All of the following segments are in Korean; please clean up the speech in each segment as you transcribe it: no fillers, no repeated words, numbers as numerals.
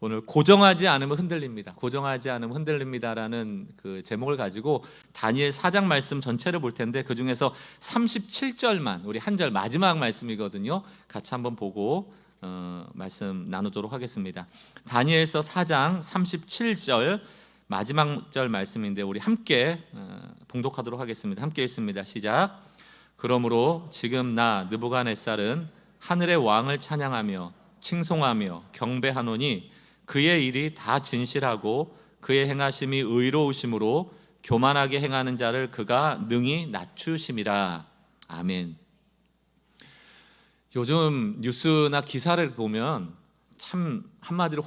오늘 고정하지 않으면 흔들립니다. 고정하지 않으면 흔들립니다라는 그 제목을 가지고 다니엘 4장 말씀 전체를 볼 텐데 그 중에서 37절만 우리 한 절 마지막 말씀이거든요. 같이 한번 보고 말씀 나누도록 하겠습니다. 다니엘서 4장 37절 마지막 절 말씀인데 우리 함께 봉독하도록 하겠습니다. 함께 읽습니다. 시작. 그러므로 지금 나 느부갓네살은 하늘의 왕을 찬양하며 칭송하며 경배하노니 그의 일이 다 진실하고 그의 행하심이 의로우심으로 교만하게 행하는 자를 그가 능히 낮추심이라. 아멘. 요즘 뉴스나 기사를 보면 참 한마디로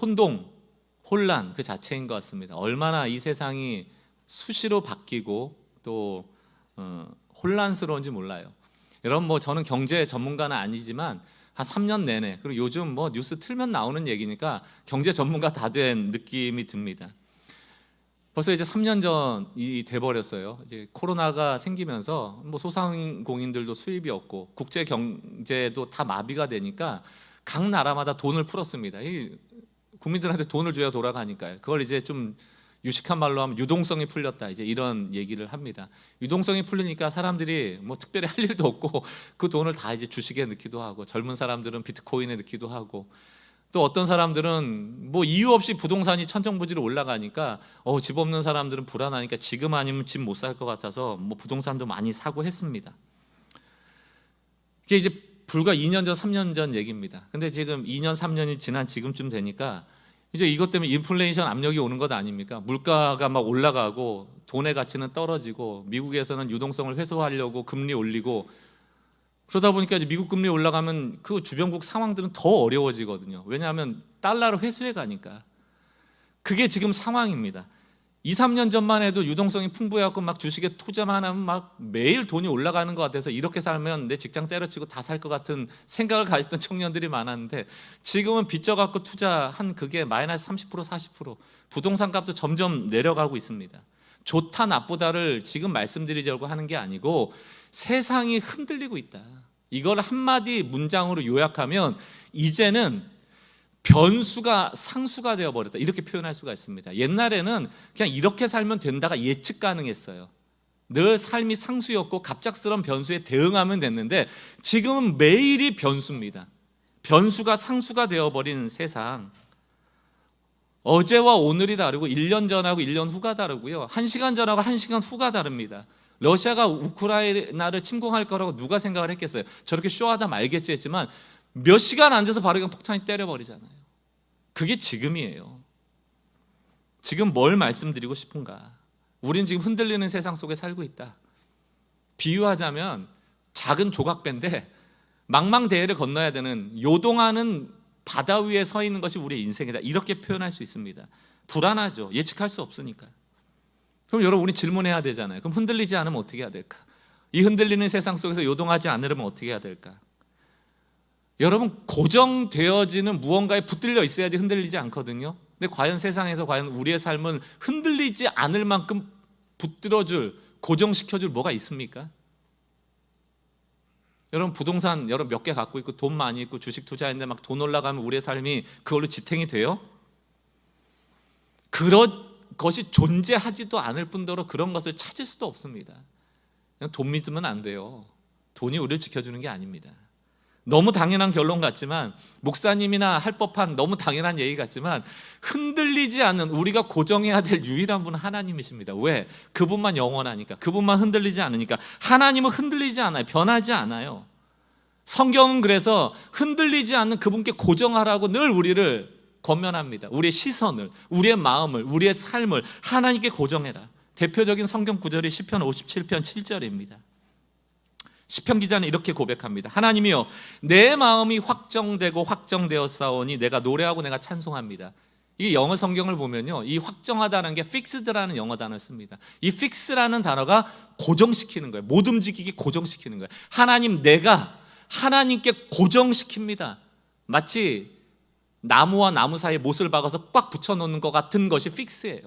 혼란 그 자체인 것 같습니다. 얼마나 이 세상이 수시로 바뀌고 또 혼란스러운지 몰라요. 여러분 저는 경제 전문가는 아니지만 한 3년 내내 그리고 요즘 뉴스 틀면 나오는 얘기니까 경제 전문가 다 된 느낌이 듭니다. 벌써 이제 3년 전이 돼버렸어요. 이제 코로나가 생기면서 소상공인들도 수입이 없고 국제 경제도 다 마비가 되니까 각 나라마다 돈을 풀었습니다. 국민들한테 돈을 줘야 돌아가니까요. 그걸 이제 좀 유식한 말로 하면 유동성이 풀렸다 이제 이런 얘기를 합니다. 유동성이 풀리니까 사람들이 특별히 할 일도 없고 그 돈을 다 이제 주식에 넣기도 하고 젊은 사람들은 비트코인에 넣기도 하고 또 어떤 사람들은 이유 없이 부동산이 천정부지로 올라가니까 집 없는 사람들은 불안하니까 지금 아니면 집 못 살 것 같아서 부동산도 많이 사고 했습니다. 이게 이제 불과 2년 전 3년 전 얘기입니다. 근데 지금 2년 3년이 지난 지금쯤 되니까 이제 이것 때문에 인플레이션 압력이 오는 것 아닙니까? 물가가 막 올라가고 돈의 가치는 떨어지고 미국에서는 유동성을 회수하려고 금리 올리고 그러다 보니까 이제 미국 금리 올라가면 그 주변국 상황들은 더 어려워지거든요. 왜냐하면 달러를 회수해 가니까. 그게 지금 상황입니다. 2, 3년 전만 해도 유동성이 풍부해갖고 막 주식에 투자만 하면 막 매일 돈이 올라가는 것 같아서 이렇게 살면 내 직장 때려치고 다 살 것 같은 생각을 가졌던 청년들이 많았는데 지금은 빚져갖고 투자한 그게 마이너스 30% 40% 부동산 값도 점점 내려가고 있습니다. 좋다 나쁘다를 지금 말씀드리려고 하는 게 아니고 세상이 흔들리고 있다. 이걸 한마디 문장으로 요약하면 이제는 변수가 상수가 되어버렸다 이렇게 표현할 수가 있습니다. 옛날에는 그냥 이렇게 살면 된다가 예측 가능했어요. 늘 삶이 상수였고 갑작스러운 변수에 대응하면 됐는데 지금은 매일이 변수입니다. 변수가 상수가 되어버린 세상. 어제와 오늘이 다르고 1년 전하고 1년 후가 다르고요. 1시간 전하고 1시간 후가 다릅니다. 러시아가 우크라이나를 침공할 거라고 누가 생각을 했겠어요. 저렇게 쇼하다 말겠지 했지만 몇 시간 앉아서 바로 그냥 폭탄이 때려버리잖아요. 그게 지금이에요. 지금 뭘 말씀드리고 싶은가? 우린 지금 흔들리는 세상 속에 살고 있다. 비유하자면 작은 조각배인데 망망대해를 건너야 되는 요동하는 바다 위에 서 있는 것이 우리의 인생이다. 이렇게 표현할 수 있습니다. 불안하죠. 예측할 수 없으니까. 그럼 여러분 우리 질문해야 되잖아요. 그럼 흔들리지 않으면 어떻게 해야 될까? 이 흔들리는 세상 속에서 요동하지 않으려면 어떻게 해야 될까? 여러분 고정되어지는 무언가에 붙들려 있어야지 흔들리지 않거든요. 근데 과연 세상에서 과연 우리의 삶은 흔들리지 않을 만큼 붙들어줄 고정시켜줄 뭐가 있습니까? 여러분 부동산 여러분 몇 개 갖고 있고 돈 많이 있고 주식 투자했는데 막 돈 올라가면 우리의 삶이 그걸로 지탱이 돼요? 그런 것이 존재하지도 않을 뿐더러 그런 것을 찾을 수도 없습니다. 그냥 돈 믿으면 안 돼요. 돈이 우리를 지켜주는 게 아닙니다. 너무 당연한 결론 같지만 목사님이나 할 법한 너무 당연한 얘기 같지만 흔들리지 않는 우리가 고정해야 될 유일한 분은 하나님이십니다. 왜? 그분만 영원하니까. 그분만 흔들리지 않으니까. 하나님은 흔들리지 않아요. 변하지 않아요. 성경은 그래서 흔들리지 않는 그분께 고정하라고 늘 우리를 권면합니다. 우리의 시선을, 우리의 마음을, 우리의 삶을 하나님께 고정해라. 대표적인 성경 구절이 시편 57편 7절입니다. 시편 기자는 이렇게 고백합니다. 하나님이여 내 마음이 확정되고 확정되었사오니 내가 노래하고 내가 찬송합니다. 이 영어 성경을 보면요, 이 확정하다는 게 fixed라는 영어 단어를 씁니다. 이 fix라는 단어가 고정시키는 거예요. 못 움직이게 고정시키는 거예요. 하나님 내가 하나님께 고정시킵니다. 마치 나무와 나무 사이에 못을 박아서 꽉 붙여놓는 것 같은 것이 fix예요.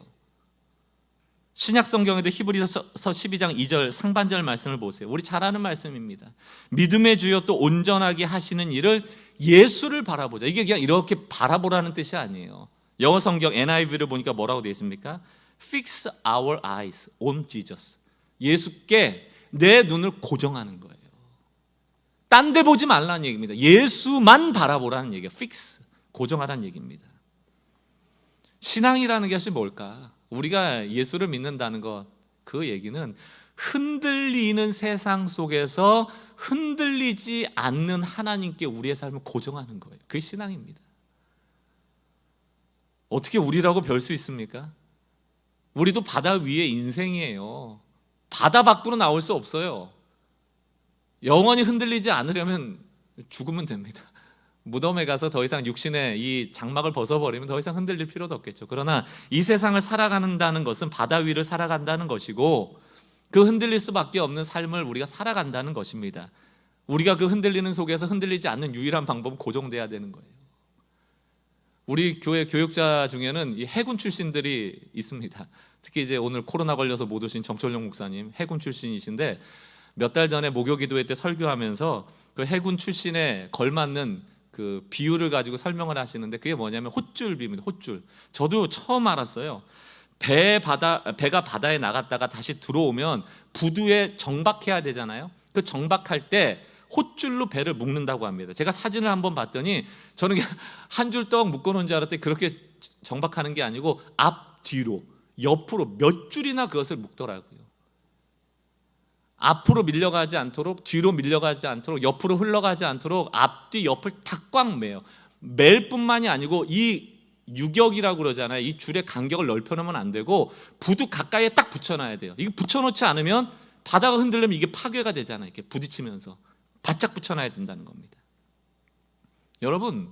신약 성경에도 히브리서 12장 2절 상반절 말씀을 보세요. 우리 잘 아는 말씀입니다. 믿음의 주여 또 온전하게 하시는 일을 예수를 바라보자. 이게 그냥 이렇게 바라보라는 뜻이 아니에요. 영어 성경 NIV를 보니까 뭐라고 되어 있습니까? Fix our eyes on Jesus. 예수께 내 눈을 고정하는 거예요. 딴 데 보지 말라는 얘기입니다. 예수만 바라보라는 얘기예요. Fix, 고정하라는 얘기입니다. 신앙이라는 것이 뭘까? 우리가 예수를 믿는다는 것, 그 얘기는 흔들리는 세상 속에서 흔들리지 않는 하나님께 우리의 삶을 고정하는 거예요. 그게 신앙입니다. 어떻게 우리라고 별 수 있습니까? 우리도 바다 위의 인생이에요. 바다 밖으로 나올 수 없어요. 영원히 흔들리지 않으려면 죽으면 됩니다. 무덤에 가서 더 이상 육신의 이 장막을 벗어버리면 더 이상 흔들릴 필요도 없겠죠. 그러나 이 세상을 살아간다는 것은 바다 위를 살아간다는 것이고, 그 흔들릴 수밖에 없는 삶을 우리가 살아간다는 것입니다. 우리가 그 흔들리는 속에서 흔들리지 않는 유일한 방법은 고정돼야 되는 거예요. 우리 교회 교육자 중에는 이 해군 출신들이 있습니다. 특히 이제 오늘 코로나 걸려서 못 오신 정철용 목사님 해군 출신이신데, 몇 달 전에 목요기도회 때 설교하면서 그 해군 출신에 걸맞는 그 비유를 가지고 설명을 하시는데, 그게 뭐냐면 헛줄비입니다. 헛줄. 저도 처음 알았어요. 배가 바다에 나갔다가 다시 들어오면 부두에 정박해야 되잖아요. 그 정박할 때 헛줄로 배를 묶는다고 합니다. 제가 사진을 한번 봤더니 저는 한 줄 떡 묶어놓은 줄 알았더니 그렇게 정박하는 게 아니고 앞, 뒤로, 옆으로 몇 줄이나 그것을 묶더라고요. 앞으로 밀려가지 않도록, 뒤로 밀려가지 않도록, 옆으로 흘러가지 않도록 앞뒤 옆을 다 꽉 매요. 맬 뿐만이 아니고 이 유격이라고 그러잖아요. 이 줄의 간격을 넓혀놓으면 안 되고 부두 가까이에 딱 붙여놔야 돼요. 이거 붙여놓지 않으면 바다가 흔들리면 이게 파괴가 되잖아요. 이렇게 부딪히면서 바짝 붙여놔야 된다는 겁니다. 여러분,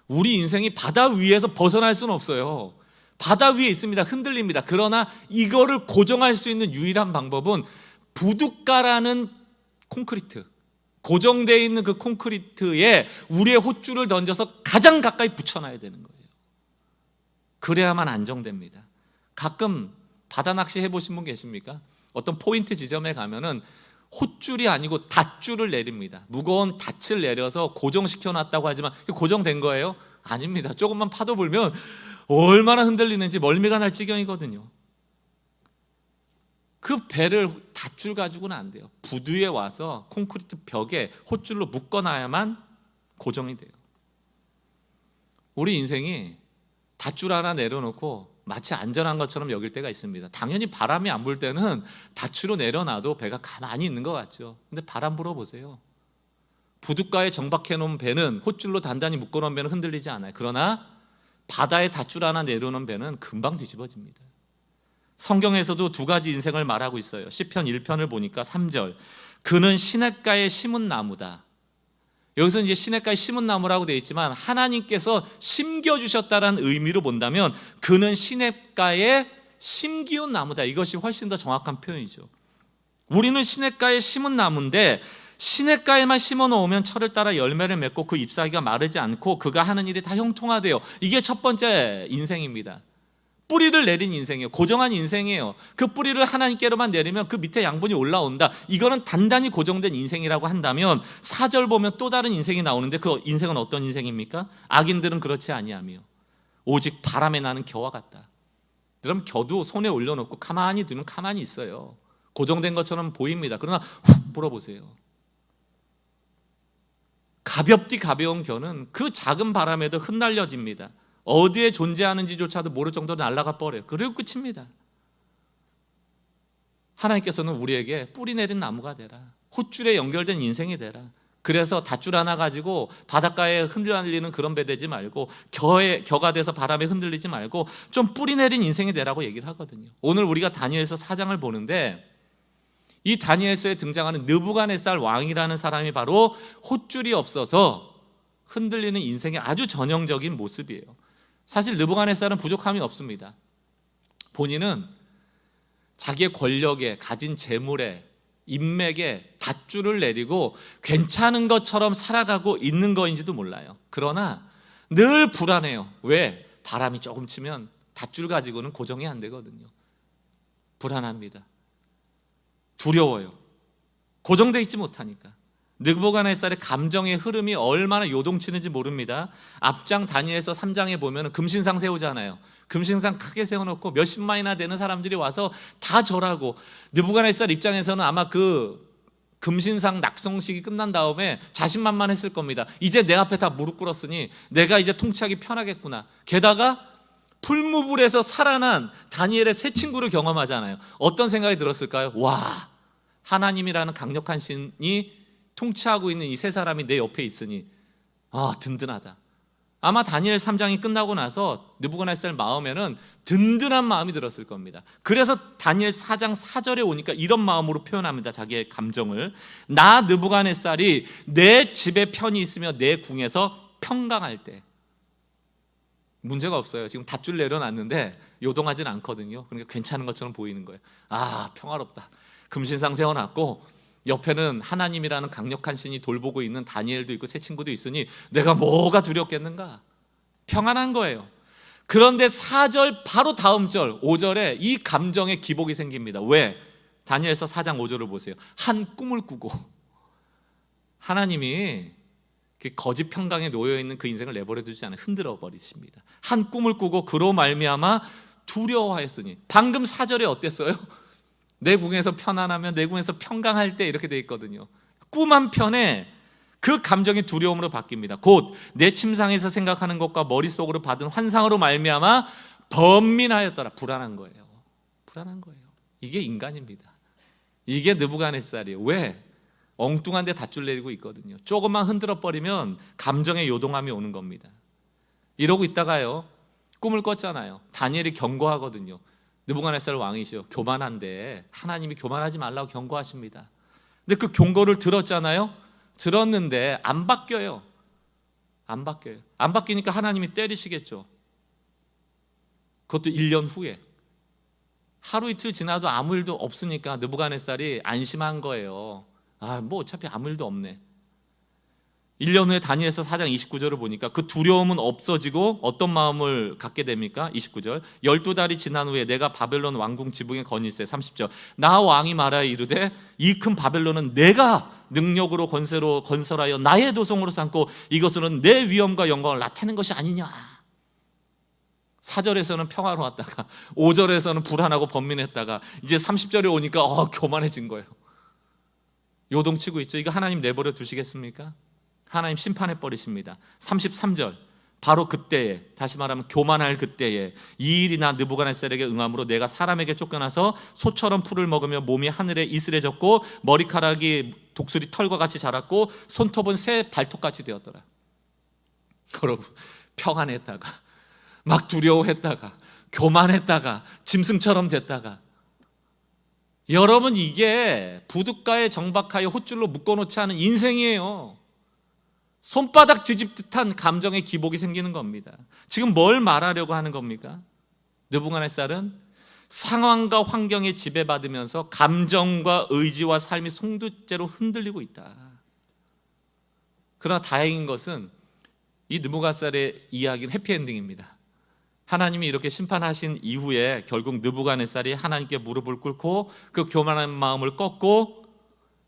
우리 인생이 바다 위에서 벗어날 수는 없어요. 바다 위에 있습니다. 흔들립니다. 그러나 이거를 고정할 수 있는 유일한 방법은 부둣가라는 콘크리트, 고정되어 있는 그 콘크리트에 우리의 헛줄을 던져서 가장 가까이 붙여놔야 되는 거예요. 그래야만 안정됩니다. 가끔 바다 낚시 해보신 분 계십니까? 어떤 포인트 지점에 가면은 헛줄이 아니고 닷줄을 내립니다. 무거운 닷을 내려서 고정시켜 놨다고 하지만 고정된 거예요? 아닙니다. 조금만 파도 불면 얼마나 흔들리는지 멀미가 날 지경이거든요. 그 배를 닷줄 가지고는 안 돼요. 부두에 와서 콘크리트 벽에 헛줄로 묶어놔야만 고정이 돼요. 우리 인생이 닷줄 하나 내려놓고 마치 안전한 것처럼 여길 때가 있습니다. 당연히 바람이 안 불 때는 닷줄로 내려놔도 배가 가만히 있는 것 같죠. 근데 바람 불어보세요. 부둣가에 정박해 놓은 배는, 헛줄로 단단히 묶어놓은 배는 흔들리지 않아요. 그러나 바다에 닷줄 하나 내려놓은 배는 금방 뒤집어집니다. 성경에서도 두 가지 인생을 말하고 있어요. 시편 1편을 보니까 3절, 그는 시냇가에 심은 나무다. 여기서 이제 시냇가에 심은 나무라고 되어 있지만 하나님께서 심겨주셨다라는 의미로 본다면 그는 시냇가에 심기운 나무다. 이것이 훨씬 더 정확한 표현이죠. 우리는 시냇가에 심은 나무인데 시냇가에만 심어 놓으면 철을 따라 열매를 맺고 그 잎사귀가 마르지 않고 그가 하는 일이 다 형통하대요. 이게 첫 번째 인생입니다. 뿌리를 내린 인생이에요. 고정한 인생이에요. 그 뿌리를 하나님께로만 내리면 그 밑에 양분이 올라온다. 이거는 단단히 고정된 인생이라고 한다면 4절 보면 또 다른 인생이 나오는데 그 인생은 어떤 인생입니까? 악인들은 그렇지 아니하며 오직 바람에 나는 겨와 같다. 그럼 겨도 손에 올려놓고 가만히 두면 가만히 있어요. 고정된 것처럼 보입니다. 그러나 훅 불어보세요. 가볍디 가벼운 겨는 그 작은 바람에도 흩날려집니다. 어디에 존재하는지조차도 모를 정도로 날아가 버려요. 그리고 끝입니다. 하나님께서는 우리에게 뿌리 내린 나무가 되라, 헛줄에 연결된 인생이 되라. 그래서 닷줄 하나 가지고 바닷가에 흔들리는 그런 배 되지 말고 겨가 돼서 바람에 흔들리지 말고 좀 뿌리 내린 인생이 되라고 얘기를 하거든요. 오늘 우리가 다니엘서 4장을 보는데 이 다니엘서에 등장하는 느부갓네살 왕이라는 사람이 바로 헛줄이 없어서 흔들리는 인생의 아주 전형적인 모습이에요. 사실 느부갓네살은 부족함이 없습니다. 본인은 자기의 권력에, 가진 재물에, 인맥에 닷줄을 내리고 괜찮은 것처럼 살아가고 있는 거인지도 몰라요. 그러나 늘 불안해요. 왜? 바람이 조금 치면 닷줄 가지고는 고정이 안 되거든요. 불안합니다. 두려워요. 고정되어 있지 못하니까. 느부갓네살의 감정의 흐름이 얼마나 요동치는지 모릅니다. 앞장 다니엘서 3장에 보면 금신상 세우잖아요. 금신상 크게 세워놓고 몇십만이나 되는 사람들이 와서 다 절하고, 느부갓네살 입장에서는 아마 그 금신상 낙성식이 끝난 다음에 자신만만했을 겁니다. 이제 내 앞에 다 무릎 꿇었으니 내가 이제 통치하기 편하겠구나. 게다가 풀무불에서 살아난 다니엘의 새 친구를 경험하잖아요. 어떤 생각이 들었을까요? 와, 하나님이라는 강력한 신이 통치하고 있는 이 세 사람이 내 옆에 있으니 든든하다. 아마 다니엘 3장이 끝나고 나서 느부갓네살 마음에는 든든한 마음이 들었을 겁니다. 그래서 다니엘 4장 4절에 오니까 이런 마음으로 표현합니다. 자기의 감정을. 나 느부갓네살이 내 집에 편히 있으며 내 궁에서 평강할 때. 문제가 없어요. 지금 닷줄 내려놨는데 요동하진 않거든요. 그러니까 괜찮은 것처럼 보이는 거예요. 평화롭다. 금신상 세워놨고 옆에는 하나님이라는 강력한 신이 돌보고 있는 다니엘도 있고 새 친구도 있으니 내가 뭐가 두렵겠는가? 평안한 거예요. 그런데 4절 바로 다음 절 5절에 이 감정의 기복이 생깁니다. 왜? 다니엘서 4장 5절을 보세요. 한 꿈을 꾸고, 하나님이 거짓 평강에 놓여있는 그 인생을 내버려 두지 않아 흔들어 버리십니다. 한 꿈을 꾸고 그로 말미암아 두려워하였으니. 방금 4절에 어땠어요? 내 궁에서 편안하며 내 궁에서 평강할 때 이렇게 돼 있거든요. 꿈 한편에 그 감정이 두려움으로 바뀝니다. 곧 내 침상에서 생각하는 것과 머릿속으로 받은 환상으로 말미암아 번민하였더라. 불안한 거예요. 불안한 거예요. 이게 인간입니다. 이게 느부갓네살이에요. 왜? 엉뚱한 데 닷줄 내리고 있거든요. 조금만 흔들어 버리면 감정의 요동함이 오는 겁니다. 이러고 있다가요, 꿈을 꿨잖아요. 다니엘이 경고하거든요. 느부갓네살 왕이시요, 교만한데 하나님이 교만하지 말라고 경고하십니다. 근데 그 경고를 들었잖아요. 들었는데 안 바뀌어요. 안 바뀌어요. 안 바뀌니까 하나님이 때리시겠죠. 그것도 1년 후에. 하루 이틀 지나도 아무 일도 없으니까 느부갓네살이 안심한 거예요. 뭐 어차피 아무 일도 없네. 1년 후에 다니엘서 4장 29절을 보니까 그 두려움은 없어지고 어떤 마음을 갖게 됩니까? 29절 12달이 지난 후에 내가 바벨론 왕궁 지붕에 건일세. 30절 나 왕이 말하여 이르되 이 큰 바벨론은 내가 능력으로 권세로 건설하여 나의 도성으로 삼고 이것으로는 내 위엄과 영광을 나타낸 것이 아니냐. 4절에서는 평화로웠다가 5절에서는 불안하고 번민했다가 이제 30절에 오니까 교만해진 거예요. 요동치고 있죠. 이거 하나님 내버려 두시겠습니까? 하나님 심판해 버리십니다. 33절 바로 그때에, 다시 말하면 교만할 그때에 이 일이 나 느부갓네살에게 응함으로 내가 사람에게 쫓겨나서 소처럼 풀을 먹으며 몸이 하늘에 이슬해졌고 머리카락이 독수리 털과 같이 자랐고 손톱은 새 발톱같이 되었더라. 여러분, 평안했다가 막 두려워했다가 교만했다가 짐승처럼 됐다가, 여러분 이게 부둣가에 정박하여 헛줄로 묶어놓지 않은 인생이에요. 손바닥 뒤집듯한 감정의 기복이 생기는 겁니다. 지금 뭘 말하려고 하는 겁니까? 느부갓네살은 상황과 환경에 지배받으면서 감정과 의지와 삶이 송두째로 흔들리고 있다. 그러나 다행인 것은 이 느부갓네살의 이야기는 해피엔딩입니다. 하나님이 이렇게 심판하신 이후에 결국 느부갓네살이 하나님께 무릎을 꿇고 그 교만한 마음을 꺾고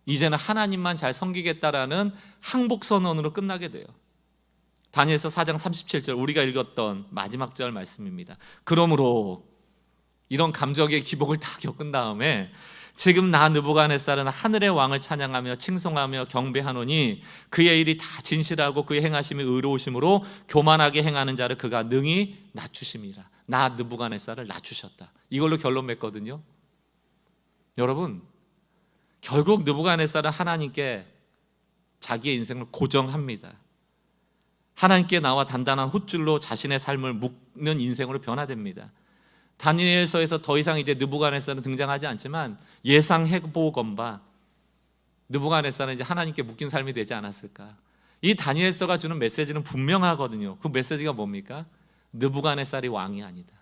이제는 하나님만 잘 섬기겠다라는 항복선언으로 끝나게 돼요. 다니엘서 4장 37절 우리가 읽었던 마지막 절 말씀입니다. 그러므로 이런 감정의 기복을 다 겪은 다음에 지금 나 느부갓네살은 하늘의 왕을 찬양하며 칭송하며 경배하노니 그의 일이 다 진실하고 그의 행하심이 의로우심으로 교만하게 행하는 자를 그가 능히 낮추심이라. 나 느부갓네살을 낮추셨다. 이걸로 결론 맺거든요. 여러분, 결국 느부갓네살은 하나님께 자기의 인생을 고정합니다. 하나님께 나와 단단한 헛줄로 자신의 삶을 묶는 인생으로 변화됩니다. 다니엘서에서 더 이상 이제 느부갓네살은 등장하지 않지만 예상해보건 바 느부갓네살은 이제 하나님께 묶인 삶이 되지 않았을까. 이 다니엘서가 주는 메시지는 분명하거든요. 그 메시지가 뭡니까? 느부갓네살이 왕이 아니다.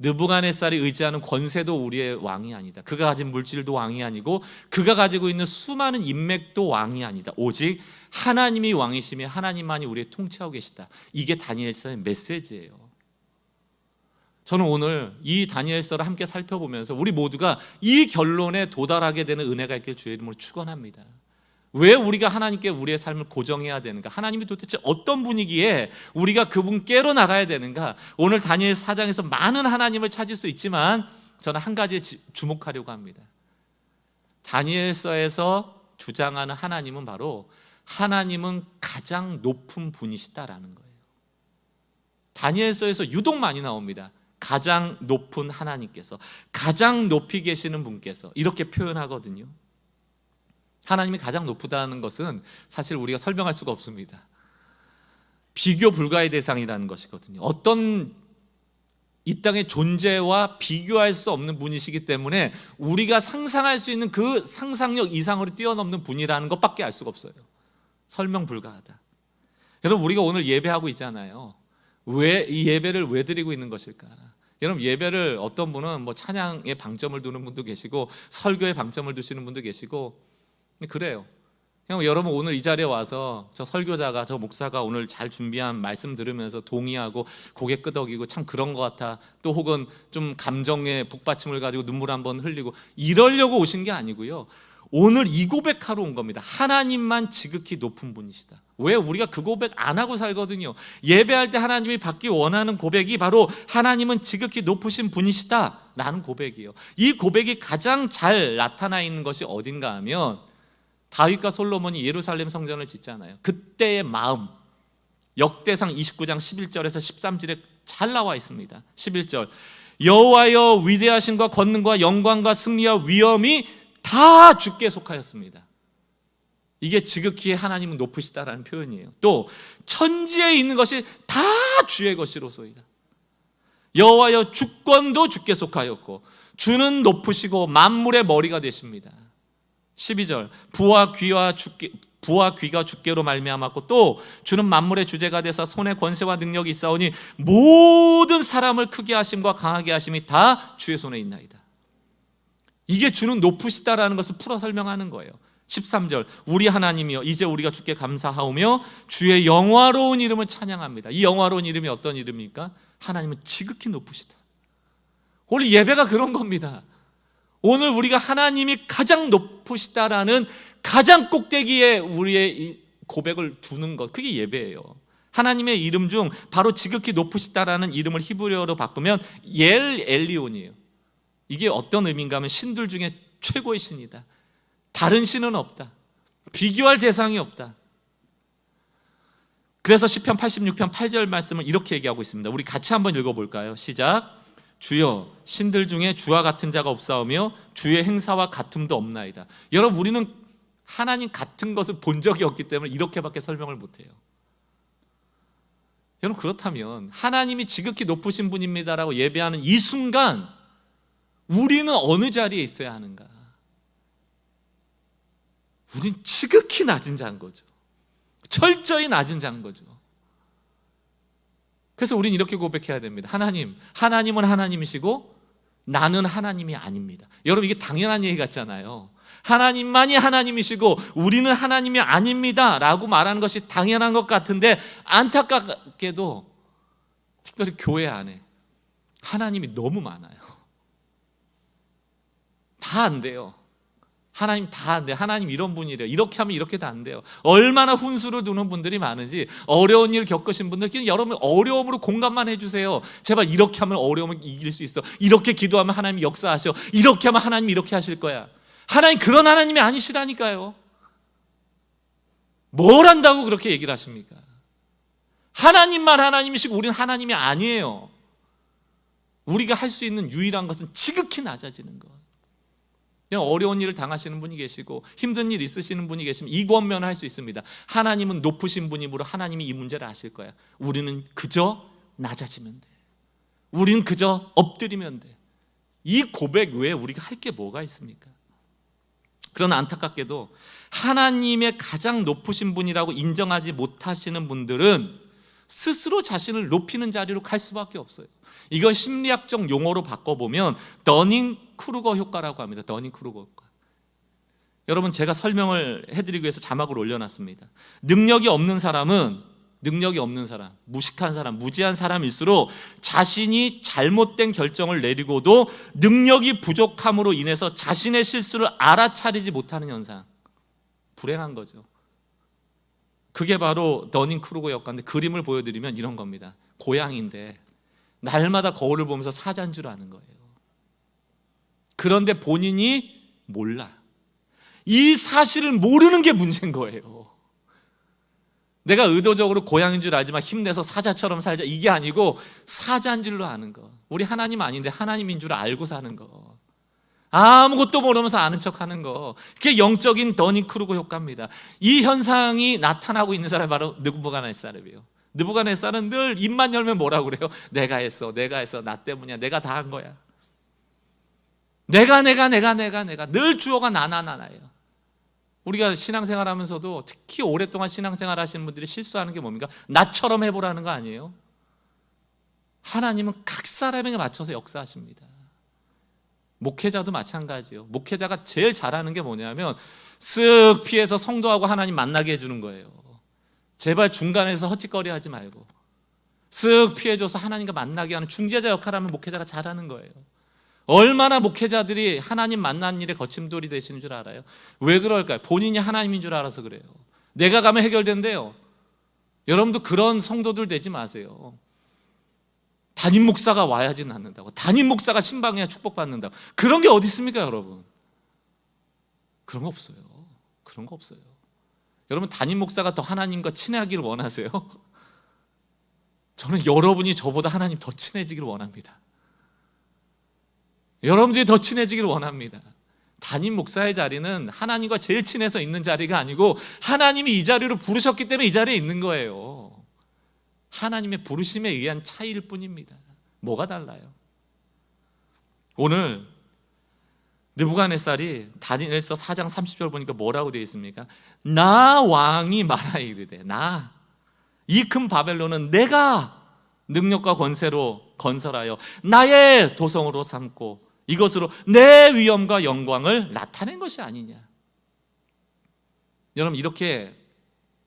느부갓네살이 의지하는 권세도 우리의 왕이 아니다. 그가 가진 물질도 왕이 아니고 그가 가지고 있는 수많은 인맥도 왕이 아니다. 오직 하나님이 왕이시며 하나님만이 우리의 통치하고 계시다. 이게 다니엘서의 메시지예요. 저는 오늘 이 다니엘서를 함께 살펴보면서 우리 모두가 이 결론에 도달하게 되는 은혜가 있길 주의 이름으로 축원합니다. 왜 우리가 하나님께 우리의 삶을 고정해야 되는가? 하나님이 도대체 어떤 분위기에 우리가 그분 깨러 나가야 되는가? 오늘 다니엘 4장에서 많은 하나님을 찾을 수 있지만 저는 한 가지에 주목하려고 합니다. 다니엘서에서 주장하는 하나님은 바로 하나님은 가장 높은 분이시다라는 거예요. 다니엘서에서 유독 많이 나옵니다. 가장 높은 하나님께서, 가장 높이 계시는 분께서 이렇게 표현하거든요. 하나님이 가장 높다는 것은 사실 우리가 설명할 수가 없습니다. 비교 불가의 대상이라는 것이거든요. 어떤 이 땅의 존재와 비교할 수 없는 분이시기 때문에 우리가 상상할 수 있는 그 상상력 이상으로 뛰어넘는 분이라는 것밖에 알 수가 없어요. 설명 불가하다. 여러분, 우리가 오늘 예배하고 있잖아요. 왜 이 예배를 왜 드리고 있는 것일까? 여러분, 예배를 어떤 분은 뭐 찬양에 방점을 두는 분도 계시고 설교에 방점을 두시는 분도 계시고 그래요. 그냥 여러분 오늘 이 자리에 와서 저 설교자가, 저 목사가 오늘 잘 준비한 말씀 들으면서 동의하고 고개 끄덕이고 참 그런 것 같아, 또 혹은 좀 감정의 북받침을 가지고 눈물 한번 흘리고 이러려고 오신 게 아니고요. 오늘 이 고백하러 온 겁니다. 하나님만 지극히 높은 분이시다. 왜? 우리가 그 고백 안 하고 살거든요. 예배할 때 하나님이 받기 원하는 고백이 바로 하나님은 지극히 높으신 분이시다 라는 고백이에요. 이 고백이 가장 잘 나타나 있는 것이 어딘가 하면 다윗과 솔로몬이 예루살렘 성전을 짓잖아요. 그때의 마음, 역대상 29장 11절에서 13절에 잘 나와 있습니다. 11절, 여호와여 위대하심과 권능과 영광과 승리와 위엄이 다 주께 속하였습니다. 이게 지극히 하나님은 높으시다라는 표현이에요. 또 천지에 있는 것이 다 주의 것이로소이다. 여호와여 주권도 주께 속하였고 주는 높으시고 만물의 머리가 되십니다. 12절, 부와 귀가 주께로 말미암았고 또 주는 만물의 주제가 되사 손에 권세와 능력이 있사오니 모든 사람을 크게 하심과 강하게 하심이 다 주의 손에 있나이다. 이게 주는 높으시다라는 것을 풀어 설명하는 거예요. 13절, 우리 하나님이여 이제 우리가 주께 감사하오며 주의 영화로운 이름을 찬양합니다. 이 영화로운 이름이 어떤 이름입니까? 하나님은 지극히 높으시다. 오늘 예배가 그런 겁니다. 오늘 우리가 하나님이 가장 높으시다라는 가장 꼭대기에 우리의 고백을 두는 것, 그게 예배예요. 하나님의 이름 중 바로 지극히 높으시다라는 이름을 히브리어로 바꾸면 엘 엘리온이에요. 이게 어떤 의미인가 하면 신들 중에 최고의 신이다. 다른 신은 없다. 비교할 대상이 없다. 그래서 시편 86편 8절 말씀을 이렇게 얘기하고 있습니다. 우리 같이 한번 읽어볼까요? 시작. 주여 신들 중에 주와 같은 자가 없사오며 주의 행사와 같음도 없나이다. 여러분, 우리는 하나님 같은 것을 본 적이 없기 때문에 이렇게밖에 설명을 못해요. 여러분, 그렇다면 하나님이 지극히 높으신 분입니다라고 예배하는 이 순간 우리는 어느 자리에 있어야 하는가? 우린 지극히 낮은 자인 거죠. 철저히 낮은 자인 거죠. 그래서 우린 이렇게 고백해야 됩니다. 하나님은 하나님이시고 나는 하나님이 아닙니다. 여러분, 이게 당연한 얘기 같잖아요. 하나님만이 하나님이시고 우리는 하나님이 아닙니다 라고 말하는 것이 당연한 것 같은데 안타깝게도 특별히 교회 안에 하나님이 너무 많아요. 다 안 돼요. 하나님 다 안 돼요. 하나님 이런 분이래요. 이렇게 하면 이렇게도 안 돼요. 얼마나 훈수를 두는 분들이 많은지, 어려운 일 겪으신 분들 여러분 어려움으로 공감만 해주세요. 제발 이렇게 하면 어려움을 이길 수 있어. 이렇게 기도하면 하나님이 역사하셔. 이렇게 하면 하나님이 이렇게 하실 거야. 하나님 그런 하나님이 아니시라니까요. 뭘 한다고 그렇게 얘기를 하십니까? 하나님만 하나님이시고 우리는 하나님이 아니에요. 우리가 할 수 있는 유일한 것은 지극히 낮아지는 것. 어려운 일을 당하시는 분이 계시고 힘든 일 있으시는 분이 계시면 이 권면을 할 수 있습니다. 하나님은 높으신 분이므로 하나님이 이 문제를 아실 거야. 우리는 그저 낮아지면 돼. 우리는 그저 엎드리면 돼. 이 고백 외에 우리가 할 게 뭐가 있습니까? 그러나 안타깝게도 하나님의 가장 높으신 분이라고 인정하지 못하시는 분들은 스스로 자신을 높이는 자리로 갈 수밖에 없어요. 이건 심리학적 용어로 바꿔보면 더닝크루거 효과라고 합니다. 더닝크루거 효과. 여러분, 제가 설명을 해드리기 위해서 자막을 올려놨습니다. 능력이 없는 사람, 무식한 사람, 무지한 사람일수록 자신이 잘못된 결정을 내리고도 능력이 부족함으로 인해서 자신의 실수를 알아차리지 못하는 현상, 불행한 거죠. 그게 바로 더닝크루거 효과인데, 그림을 보여드리면 이런 겁니다. 고양이인데 날마다 거울을 보면서 사자인 줄 아는 거예요. 그런데 본인이 몰라. 이 사실을 모르는 게 문제인 거예요. 내가 의도적으로 고양이인 줄 알지만 힘내서 사자처럼 살자, 이게 아니고 사자인 줄로 아는 거. 우리 하나님 아닌데 하나님인 줄 알고 사는 거. 아무것도 모르면서 아는 척하는 거. 그게 영적인 더닝크루거 효과입니다. 이 현상이 나타나고 있는 사람이 바로 느부갓네살이에요. 느부갓네살은 늘 입만 열면 뭐라고 그래요? 내가 했어, 나 때문이야, 내가 다 한 거야. 내가 늘 주어가 나예요. 우리가 신앙생활하면서도 특히 오랫동안 신앙생활 하시는 분들이 실수하는 게 뭡니까? 나처럼 해보라는 거 아니에요? 하나님은 각 사람에게 맞춰서 역사하십니다. 목회자도 마찬가지예요. 목회자가 제일 잘하는 게 뭐냐면 쓱 피해서 성도하고 하나님 만나게 해주는 거예요. 제발 중간에서 헛짓거리 하지 말고 쓱 피해줘서 하나님과 만나게 하는 중재자 역할을 하면 목회자가 잘하는 거예요. 얼마나 목회자들이 하나님 만나는 일에 거침돌이 되시는 줄 알아요? 왜 그럴까요? 본인이 하나님인 줄 알아서 그래요. 내가 가면 해결된대요. 여러분도 그런 성도들 되지 마세요. 담임 목사가 와야지는 않는다고, 담임 목사가 신방해야 축복받는다고, 그런 게 어디 있습니까 여러분? 그런 거 없어요. 그런 거 없어요. 여러분, 담임 목사가 더 하나님과 친해하기를 원하세요? 저는 여러분이 저보다 하나님 더 친해지기를 원합니다. 여러분들이 더 친해지기를 원합니다. 담임 목사의 자리는 하나님과 제일 친해서 있는 자리가 아니고 하나님이 이 자리로 부르셨기 때문에 이 자리에 있는 거예요. 하나님의 부르심에 의한 차이일 뿐입니다. 뭐가 달라요? 오늘 느부갓네살이 다니엘서 4장 30절 보니까 뭐라고 되어 있습니까? 나 왕이 말하여 이르되, 나 이 큰 바벨론은 내가 능력과 권세로 건설하여 나의 도성으로 삼고 이것으로 내 위엄과 영광을 나타낸 것이 아니냐. 여러분, 이렇게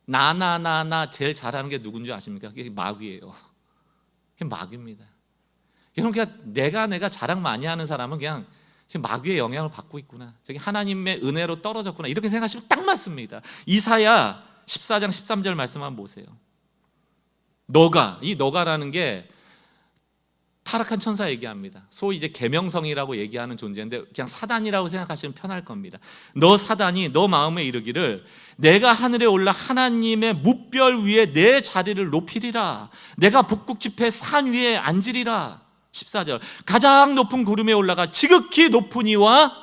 나 제일 잘하는 게 누군지 아십니까? 그게 마귀예요. 그게 마귀입니다. 여러분, 그냥 내가 자랑 많이 하는 사람은 그냥 지금 마귀의 영향을 받고 있구나, 저기 하나님의 은혜로 떨어졌구나, 이렇게 생각하시면 딱 맞습니다. 이사야 14장 13절 말씀 한번 보세요. 이 너가라는 게 타락한 천사 얘기합니다. 소위 이제 계명성이라고 얘기하는 존재인데 그냥 사단이라고 생각하시면 편할 겁니다. 너 사단이 너 마음에 이르기를 내가 하늘에 올라 하나님의 뭇별 위에 내 자리를 높이리라, 내가 북극 지폐 산 위에 앉으리라. 14절, 가장 높은 구름에 올라가 지극히 높은 이와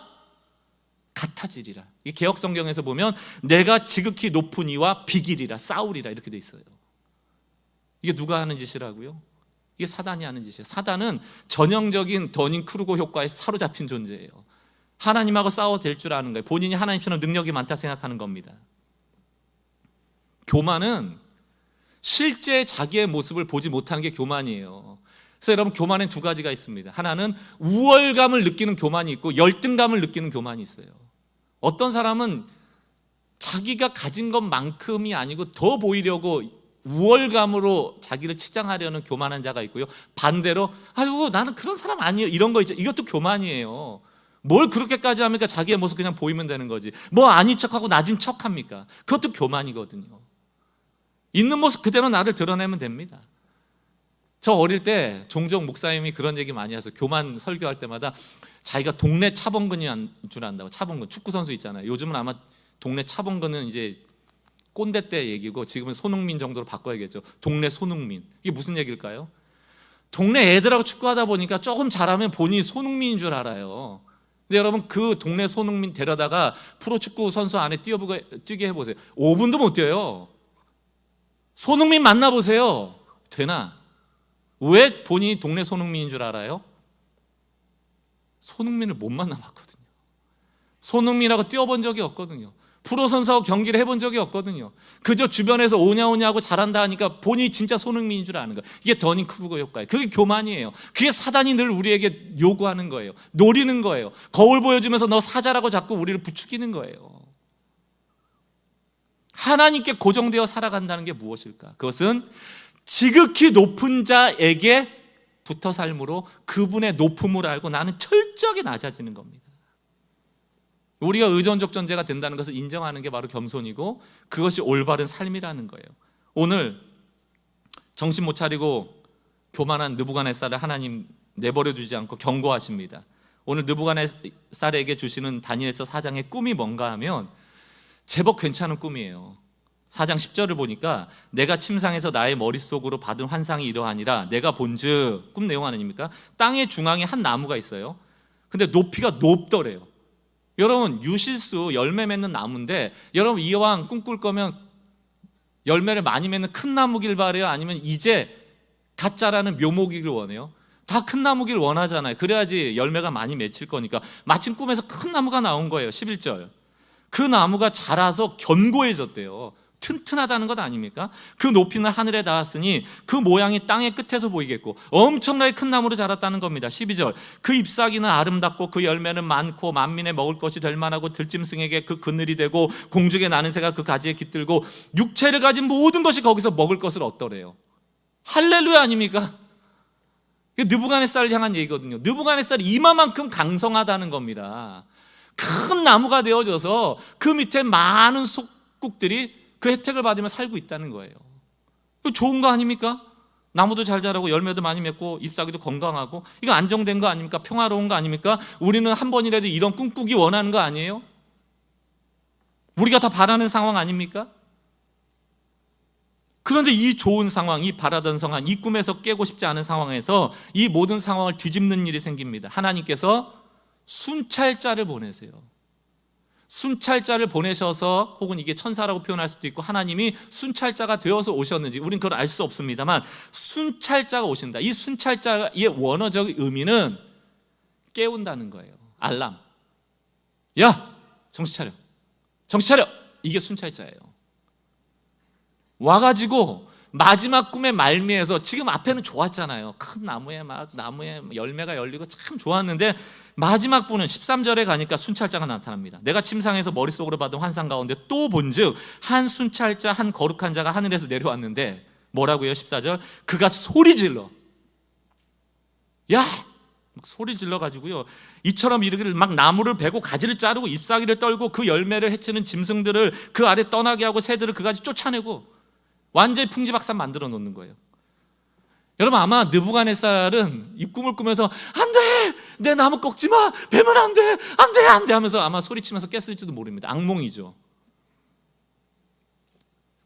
같아지리라. 이 개역 성경에서 보면 내가 지극히 높은 이와 비기리라, 싸우리라, 이렇게 돼 있어요. 이게 누가 하는 짓이라고요? 이게 사단이 하는 짓이에요. 사단은 전형적인 더닝크루거 효과에 사로잡힌 존재예요. 하나님하고 싸워댈 줄 아는 거예요. 본인이 하나님처럼 능력이 많다 생각하는 겁니다. 교만은 실제 자기의 모습을 보지 못하는 게 교만이에요. 그래서 여러분, 교만엔 두 가지가 있습니다. 하나는 우월감을 느끼는 교만이 있고 열등감을 느끼는 교만이 있어요. 어떤 사람은 자기가 가진 것만큼이 아니고 더 보이려고 우월감으로 자기를 치장하려는 교만한 자가 있고요, 반대로 아유 나는 그런 사람 아니에요, 이런 거 있죠. 이것도 교만이에요. 뭘 그렇게까지 합니까? 자기의 모습 그냥 보이면 되는 거지. 뭐 아닌 척하고 낮은 척합니까? 그것도 교만이거든요. 있는 모습 그대로 나를 드러내면 됩니다. 저 어릴 때 종종 목사님이 그런 얘기 많이 하세요. 교만 설교할 때마다 자기가 동네 차범근인 줄 안다고. 차범근, 축구선수 있잖아요. 요즘은 아마 동네 차범근은 이제 꼰대 때 얘기고 지금은 손흥민 정도로 바꿔야겠죠. 동네 손흥민. 이게 무슨 얘기일까요? 동네 애들하고 축구하다 보니까 조금 잘하면 본인이 손흥민인 줄 알아요. 근데 여러분, 그 동네 손흥민 데려다가 프로축구 선수 안에 뛰게 해보세요. 5분도 못 뛰어요. 손흥민 만나보세요. 되나? 왜 본인이 동네 손흥민인 줄 알아요? 손흥민을 못 만나봤거든요. 손흥민하고 뛰어본 적이 없거든요. 프로 선수하고 경기를 해본 적이 없거든요. 그저 주변에서 오냐 하고 잘한다 하니까 본인이 진짜 손흥민인 줄 아는 거예요. 이게 더닝크루거 효과예요. 그게 교만이에요. 그게 사단이 늘 우리에게 요구하는 거예요. 노리는 거예요. 거울 보여주면서 너 사자라고 자꾸 우리를 부추기는 거예요. 하나님께 고정되어 살아간다는 게 무엇일까? 그것은 지극히 높은 자에게 붙어 삶으로 그분의 높음을 알고 나는 철저하게 낮아지는 겁니다. 우리가 의존적 존재가 된다는 것을 인정하는 게 바로 겸손이고 그것이 올바른 삶이라는 거예요. 오늘 정신 못 차리고 교만한 느부갓네살을 하나님 내버려 두지 않고 경고하십니다. 오늘 느부갓네살에게 주시는 다니엘서 4장의 꿈이 뭔가 하면 제법 괜찮은 꿈이에요. 4장 10절을 보니까 내가 침상에서 나의 머릿속으로 받은 환상이 이러하니라. 내가 본즉, 꿈 내용 아닙니까? 땅의 중앙에 한 나무가 있어요. 근데 높이가 높더래요. 여러분, 유실수 열매 맺는 나무인데 여러분 이왕 꿈꿀 거면 열매를 많이 맺는 큰 나무길 바래요? 아니면 이제 갓 자라는 묘목이길 원해요? 다 큰 나무길 원하잖아요. 그래야지 열매가 많이 맺힐 거니까. 마침 꿈에서 큰 나무가 나온 거예요. 11절. 그 나무가 자라서 견고해졌대요. 튼튼하다는 것 아닙니까? 그 높이는 하늘에 닿았으니 그 모양이 땅의 끝에서 보이겠고 엄청나게 큰 나무로 자랐다는 겁니다. 12절. 그 잎사귀는 아름답고 그 열매는 많고 만민의 먹을 것이 될 만하고 들짐승에게 그 그늘이 되고 공중에 나는 새가 그 가지에 깃들고 육체를 가진 모든 것이 거기서 먹을 것을 얻더래요. 할렐루야 아닙니까? 느부갓네살을 향한 얘기거든요. 느부갓네살이 이마만큼 강성하다는 겁니다. 큰 나무가 되어져서 그 밑에 많은 속국들이 그 혜택을 받으며 살고 있다는 거예요. 이거 좋은 거 아닙니까? 나무도 잘 자라고 열매도 많이 맺고 잎사귀도 건강하고 이거 안정된 거 아닙니까? 평화로운 거 아닙니까? 우리는 한 번이라도 이런 꿈꾸기 원하는 거 아니에요? 우리가 다 바라는 상황 아닙니까? 그런데 이 좋은 상황, 이 바라던 상황, 이 꿈에서 깨고 싶지 않은 상황에서 이 모든 상황을 뒤집는 일이 생깁니다. 하나님께서 순찰자를 보내세요. 순찰자를 보내셔서, 혹은 이게 천사라고 표현할 수도 있고 하나님이 순찰자가 되어서 오셨는지 우린 그걸 알 수 없습니다만 순찰자가 오신다. 이 순찰자의 원어적 의미는 깨운다는 거예요. 알람. 야, 정신 차려. 정신 차려. 이게 순찰자예요. 와가지고 마지막 꿈의 말미에서, 지금 앞에는 좋았잖아요. 큰 나무에 열매가 열리고 참 좋았는데 마지막 부분 13절에 가니까 순찰자가 나타납니다. 내가 침상에서 머릿속으로 받은 환상 가운데 또 본즉 한 순찰자, 한 거룩한 자가 하늘에서 내려왔는데 뭐라고요? 14절. 그가 소리 질러. 야! 소리 질러가지고요, 이처럼 이르기를 막 나무를 베고 가지를 자르고 잎사귀를 떨고 그 열매를 해치는 짐승들을 그 아래 떠나게 하고 새들을 그가지 쫓아내고 완전히 풍지박산 만들어 놓는 거예요. 여러분, 아마 느부갓네살은 이 꿈을 꾸면서 안 돼! 내 나무 꺾지 마! 베면 안 돼! 안 돼! 안 돼! 하면서 아마 소리치면서 깼을지도 모릅니다. 악몽이죠.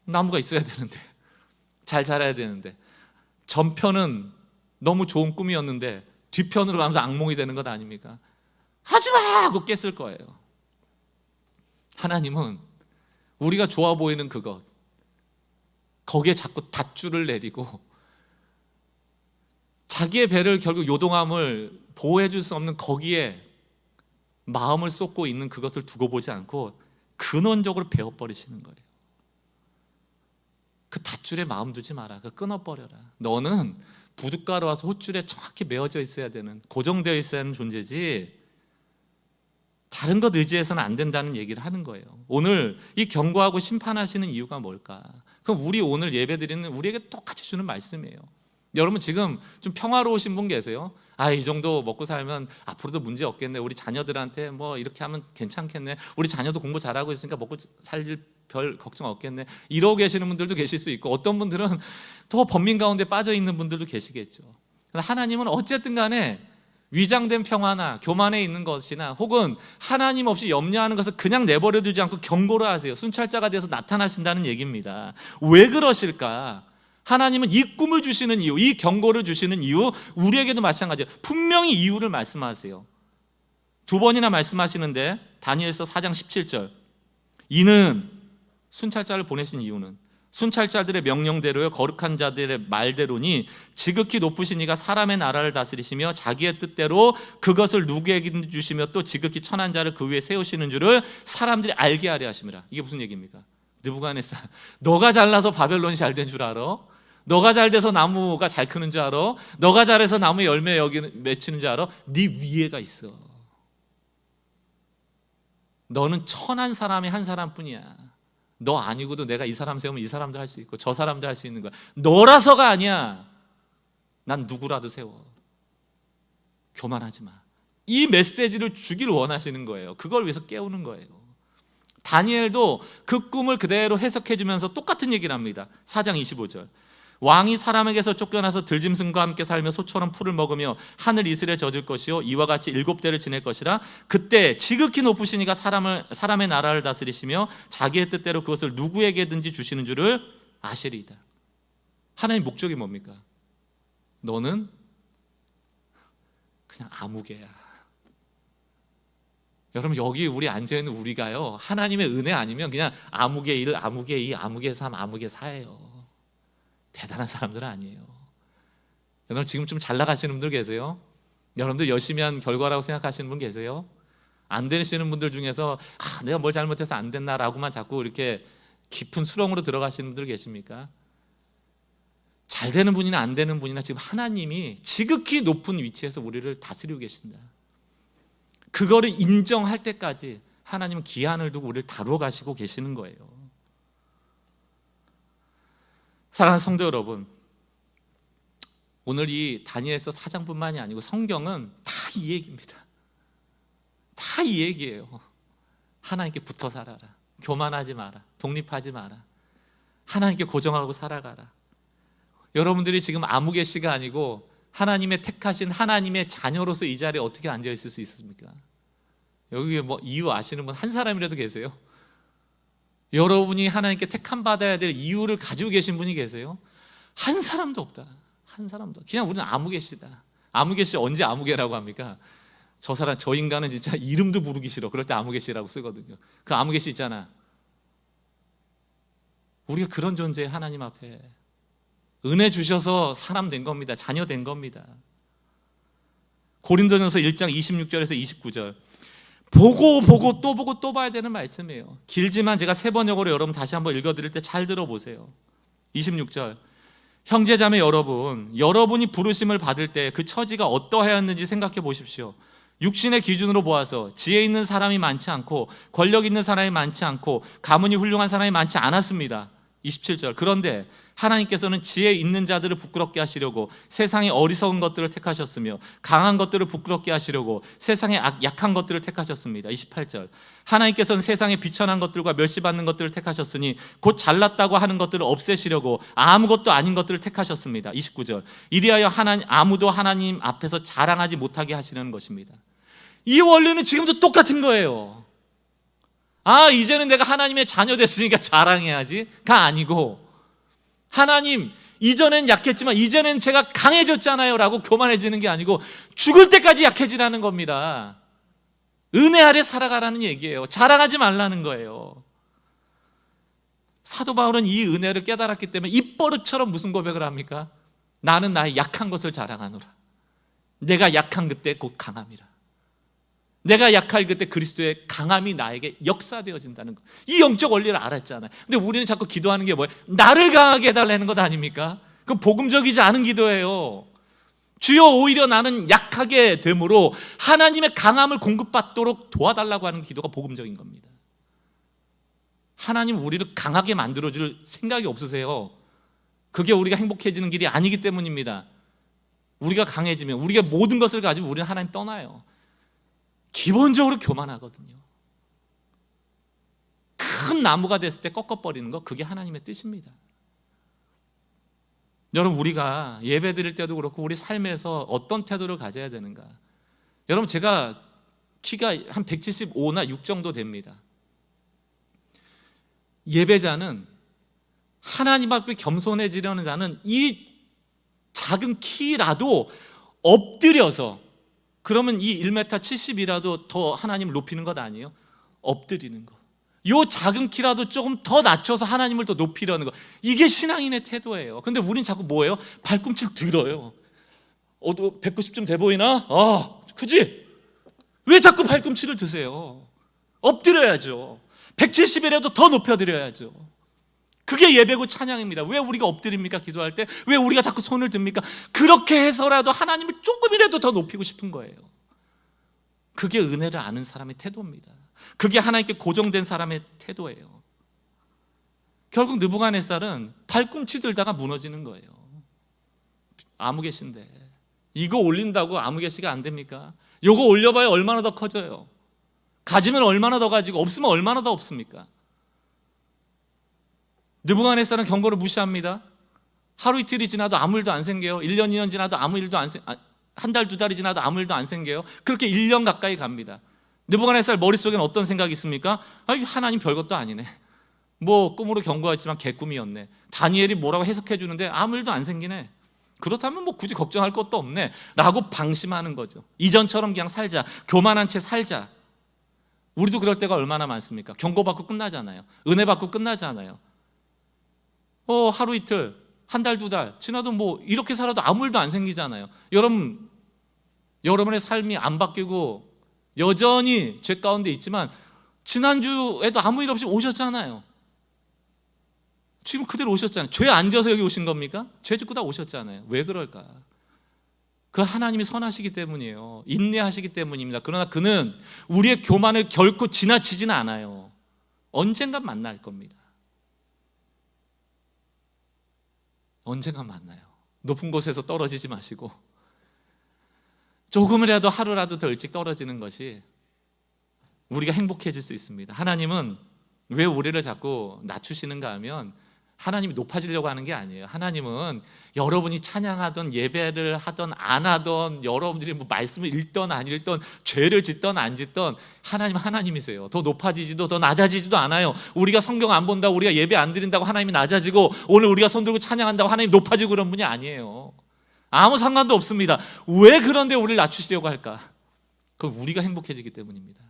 나무가 있어야 되는데, 잘 자라야 되는데, 전편은 너무 좋은 꿈이었는데 뒤편으로 가면서 악몽이 되는 것 아닙니까? 하지마! 하고 깼을 거예요. 하나님은 우리가 좋아 보이는 그것, 거기에 자꾸 닷줄을 내리고 자기의 배를 결국 요동함을 보호해 줄 수 없는 거기에 마음을 쏟고 있는 그것을 두고 보지 않고 근원적으로 베어버리시는 거예요. 그 닷줄에 마음 두지 마라. 그 끊어버려라. 너는 부둣가로 와서 헛줄에 정확히 메어져 있어야 되는, 고정되어 있어야 하는 존재지 다른 것 의지해서는 안 된다는 얘기를 하는 거예요. 오늘 이 경고하고 심판하시는 이유가 뭘까? 그럼 우리 오늘 예배드리는 우리에게 똑같이 주는 말씀이에요. 여러분, 지금 좀 평화로우신 분 계세요? 아, 이 정도 먹고 살면 앞으로도 문제 없겠네. 우리 자녀들한테 뭐 이렇게 하면 괜찮겠네. 우리 자녀도 공부 잘하고 있으니까 먹고 살 별 걱정 없겠네. 이러고 계시는 분들도 계실 수 있고, 어떤 분들은 더 번민 가운데 빠져 있는 분들도 계시겠죠. 하나님은 어쨌든 간에 위장된 평화나 교만에 있는 것이나 혹은 하나님 없이 염려하는 것을 그냥 내버려 두지 않고 경고를 하세요. 순찰자가 되어서 나타나신다는 얘기입니다. 왜 그러실까? 하나님은 이 꿈을 주시는 이유, 이 경고를 주시는 이유, 우리에게도 마찬가지예요. 분명히 이유를 말씀하세요. 두 번이나 말씀하시는데 다니엘서 4장 17절. 이는, 순찰자를 보내신 이유는 순찰자들의 명령대로요, 거룩한 자들의 말대로니 지극히 높으신 이가 사람의 나라를 다스리시며 자기의 뜻대로 그것을 누구에게 주시며 또 지극히 천한 자를 그 위에 세우시는 줄을 사람들이 알게 하려 하심이라. 이게 무슨 얘기입니까? 느부갓네살, 너가 잘나서 바벨론이 잘 된 줄 알아? 너가 잘 돼서 나무가 잘 크는 줄 알아? 너가 잘해서 나무 열매 여기 맺히는 줄 알아? 네 위에가 있어. 너는 천한 사람이 한 사람뿐이야. 너 아니고도 내가 이 사람 세우면 이 사람도 할 수 있고 저 사람도 할 수 있는 거야. 너라서가 아니야. 난 누구라도 세워. 교만하지 마. 이 메시지를 주길 원하시는 거예요. 그걸 위해서 깨우는 거예요. 다니엘도 그 꿈을 그대로 해석해 주면서 똑같은 얘기를 합니다. 4장 25절. 왕이 사람에게서 쫓겨나서 들짐승과 함께 살며 소처럼 풀을 먹으며 하늘 이슬에 젖을 것이요 이와 같이 7대를 지낼 것이라. 그때 지극히 높으신 이가 사람의 나라를 다스리시며 자기의 뜻대로 그것을 누구에게든지 주시는 줄을 아시리이다. 하나님 목적이 뭡니까? 너는 그냥 아무개야. 여러분, 여기 우리 앉아있는 우리가요, 하나님의 은혜 아니면 그냥 아무개 1, 아무개 2, 아무개 3, 아무개 4예요. 대단한 사람들은 아니에요. 여러분, 지금 좀 잘 나가시는 분들 계세요? 여러분들 열심히 한 결과라고 생각하시는 분 계세요? 안 되시는 분들 중에서 내가 뭘 잘못해서 안 됐나라고만 자꾸 이렇게 깊은 수렁으로 들어가시는 분들 계십니까? 잘 되는 분이나 안 되는 분이나 지금 하나님이 지극히 높은 위치에서 우리를 다스리고 계신다. 그거를 인정할 때까지 하나님은 기한을 두고 우리를 다루어 가시고 계시는 거예요. 사랑하는 성도 여러분, 오늘 이 다니엘서 4장뿐만이 아니고 성경은 다 이 얘기입니다. 다 이 얘기예요. 하나님께 붙어 살아라. 교만하지 마라. 독립하지 마라. 하나님께 고정하고 살아가라. 여러분들이 지금 아무개씨가 아니고 하나님의 택하신 하나님의 자녀로서 이 자리에 어떻게 앉아 있을 수 있습니까? 여기 뭐 이유 아시는 분 한 사람이라도 계세요? 여러분이 하나님께 택함 받아야 될 이유를 가지고 계신 분이 계세요? 한 사람도 없다. 한 사람도. 그냥 우리는 아무개씨다. 아무개씨 언제 아무개라고 합니까? 저 사람, 저 인간은 진짜 이름도 부르기 싫어. 그럴 때 아무개씨라고 쓰거든요. 그 아무개씨 있잖아. 우리가 그런 존재에 하나님 앞에 은혜 주셔서 사람 된 겁니다. 자녀 된 겁니다. 고린도전서 1장 26절에서 29절. 보고 또 보고 또 봐야 되는 말씀이에요. 길지만 제가 3번역으로 여러분 다시 한번 읽어드릴 때 잘 들어보세요. 26절. 형제자매 여러분, 여러분이 부르심을 받을 때 그 처지가 어떠하였는지 생각해 보십시오. 육신의 기준으로 보아서 지혜 있는 사람이 많지 않고 권력 있는 사람이 많지 않고 가문이 훌륭한 사람이 많지 않았습니다. 27절. 그런데 하나님께서는 지혜 있는 자들을 부끄럽게 하시려고 세상의 어리석은 것들을 택하셨으며 강한 것들을 부끄럽게 하시려고 세상의 약한 것들을 택하셨습니다. 28절. 하나님께서는 세상의 비천한 것들과 멸시받는 것들을 택하셨으니 곧 잘났다고 하는 것들을 없애시려고 아무것도 아닌 것들을 택하셨습니다. 29절. 이리하여 아무도 하나님 앞에서 자랑하지 못하게 하시는 것입니다. 이 원리는 지금도 똑같은 거예요. 이제는 내가 하나님의 자녀 됐으니까 자랑해야지가 아니고, 하나님, 이전엔 약했지만 이제는 제가 강해졌잖아요 라고 교만해지는 게 아니고 죽을 때까지 약해지라는 겁니다. 은혜 아래 살아가라는 얘기예요. 자랑하지 말라는 거예요. 사도 바울은 이 은혜를 깨달았기 때문에 입버릇처럼 무슨 고백을 합니까? 나는 나의 약한 것을 자랑하노라. 내가 약한 그때 곧 강함이라. 내가 약할 그때 그리스도의 강함이 나에게 역사되어진다는 것. 이 영적 원리를 알았잖아요. 근데 우리는 자꾸 기도하는 게 뭐예요? 나를 강하게 해달라는 것 아닙니까? 그건 복음적이지 않은 기도예요. 주여, 오히려 나는 약하게 되므로 하나님의 강함을 공급받도록 도와달라고 하는 기도가 복음적인 겁니다. 하나님 우리를 강하게 만들어줄 생각이 없으세요. 그게 우리가 행복해지는 길이 아니기 때문입니다. 우리가 강해지면, 우리가 모든 것을 가지면 우리는 하나님 떠나요. 기본적으로 교만하거든요. 큰 나무가 됐을 때 꺾어버리는 거, 그게 하나님의 뜻입니다. 여러분, 우리가 예배 드릴 때도 그렇고 우리 삶에서 어떤 태도를 가져야 되는가? 여러분, 제가 키가 한 175나 6 정도 됩니다. 예배자는, 하나님 앞에 겸손해지려는 자는 이 작은 키라도 엎드려서, 그러면 이 1m 70이라도 더 하나님을 높이는 것 아니에요? 엎드리는 거. 요 작은 키라도 조금 더 낮춰서 하나님을 더 높이려는 거. 이게 신앙인의 태도예요. 근데 우린 자꾸 뭐예요? 발꿈치를 들어요. 190좀 돼 보이나? 그지? 왜 자꾸 발꿈치를 드세요? 엎드려야죠. 170이라도 더 높여드려야죠. 그게 예배고 찬양입니다. 왜 우리가 엎드립니까? 기도할 때? 왜 우리가 자꾸 손을 듭니까? 그렇게 해서라도 하나님을 조금이라도 더 높이고 싶은 거예요. 그게 은혜를 아는 사람의 태도입니다. 그게 하나님께 고정된 사람의 태도예요. 결국 느부갓네살은 발꿈치 들다가 무너지는 거예요. 아무개시인데 이거 올린다고 아무개시가 안 됩니까? 요거 올려봐야 얼마나 더 커져요. 가지면 얼마나 더 가지고 없으면 얼마나 더 없습니까? 느부갓네살은 경고를 무시합니다. 하루 이틀이 지나도 아무 일도 안 생겨요. 1년 2년 지나도 아무 일도 안 생겨요. 한 달 두 달이 지나도 아무 일도 안 생겨요. 그렇게 1년 가까이 갑니다. 느부갓네살 머릿속에는 어떤 생각이 있습니까? 하나님 별것도 아니네. 뭐 꿈으로 경고했지만 개꿈이었네. 다니엘이 뭐라고 해석해 주는데 아무 일도 안 생기네. 그렇다면 뭐 굳이 걱정할 것도 없네 라고 방심하는 거죠. 이전처럼 그냥 살자, 교만한 채 살자. 우리도 그럴 때가 얼마나 많습니까? 경고받고 끝나잖아요. 은혜 받고 끝나잖아요. 하루 이틀, 한 달 두 달 지나도 뭐 이렇게 살아도 아무 일도 안 생기잖아요. 여러분의 삶이 안 바뀌고 여전히 죄 가운데 있지만 지난주에도 아무 일 없이 오셨잖아요. 지금 그대로 오셨잖아요. 죄 안 져서 여기 오신 겁니까? 죄 짓고 다 오셨잖아요. 왜 그럴까? 그 하나님이 선하시기 때문이에요. 인내하시기 때문입니다. 그러나 그는 우리의 교만을 결코 지나치지는 않아요. 언젠간 만날 겁니다. 언젠간 만나요. 높은 곳에서 떨어지지 마시고 조금이라도 하루라도 더 일찍 떨어지는 것이 우리가 행복해질 수 있습니다. 하나님은 왜 우리를 자꾸 낮추시는가 하면 하나님이 높아지려고 하는 게 아니에요. 하나님은 여러분이 찬양하던 예배를 하던 안 하던 여러분들이 뭐 말씀을 읽던 안 읽던 죄를 짓던 안 짓던 하나님이세요. 더 높아지지도 더 낮아지지도 않아요. 우리가 성경 안 본다고 우리가 예배 안 드린다고 하나님이 낮아지고 오늘 우리가 손 들고 찬양한다고 하나님이 높아지고 그런 분이 아니에요. 아무 상관도 없습니다. 왜 그런데 우리를 낮추시려고 할까? 그건 우리가 행복해지기 때문입니다.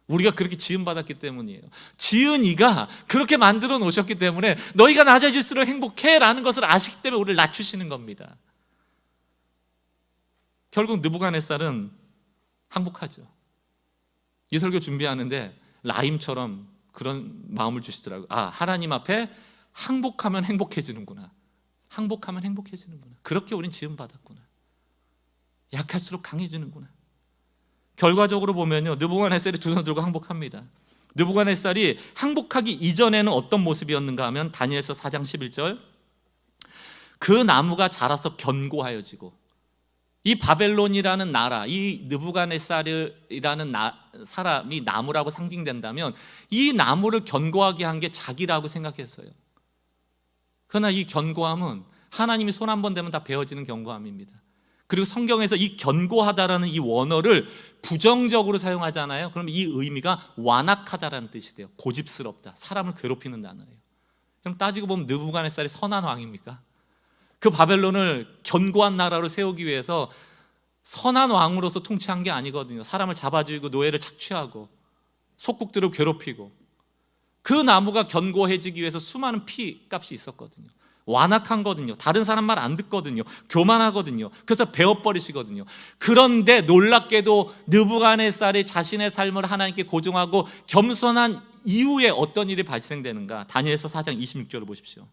우리가 그렇게 지음받았기 때문이에요. 지은 이가 그렇게 만들어 놓으셨기 때문에 너희가 낮아질수록 행복해 라는 것을 아시기 때문에 우리를 낮추시는 겁니다. 결국 느부갓네살은 항복하죠. 이 설교 준비하는데 라임처럼 그런 마음을 주시더라고요. 하나님 앞에 항복하면 행복해지는구나. 항복하면 행복해지는구나. 그렇게 우린 지음받았구나. 약할수록 강해지는구나. 결과적으로 보면요, 느부갓네살이 두 손 들고 항복합니다. 느부갓네살이 항복하기 이전에는 어떤 모습이었는가 하면 다니엘서 4장 11절 그 나무가 자라서 견고하여지고 이 바벨론이라는 나라, 이 느부갓네살이라는 사람이 나무라고 상징된다면 이 나무를 견고하게 한 게 자기라고 생각했어요. 그러나 이 견고함은 하나님이 손 한 번 대면 다 베어지는 견고함입니다. 그리고 성경에서 이 견고하다라는 이 원어를 부정적으로 사용하잖아요. 그럼 이 의미가 완악하다라는 뜻이 돼요. 고집스럽다, 사람을 괴롭히는 단어예요. 그럼 따지고 보면 느부갓네살이 선한 왕입니까? 그 바벨론을 견고한 나라로 세우기 위해서 선한 왕으로서 통치한 게 아니거든요. 사람을 잡아주고 노예를 착취하고 속국들을 괴롭히고 그 나무가 견고해지기 위해서 수많은 피값이 있었거든요. 완악한 거든요. 다른 사람 말 안 듣거든요. 교만하거든요. 그래서 베어버리시거든요. 그런데 놀랍게도 느부갓네살이 자신의 삶을 하나님께 고정하고 겸손한 이후에 어떤 일이 발생되는가? 다니엘서 4장 26절을 보십시오.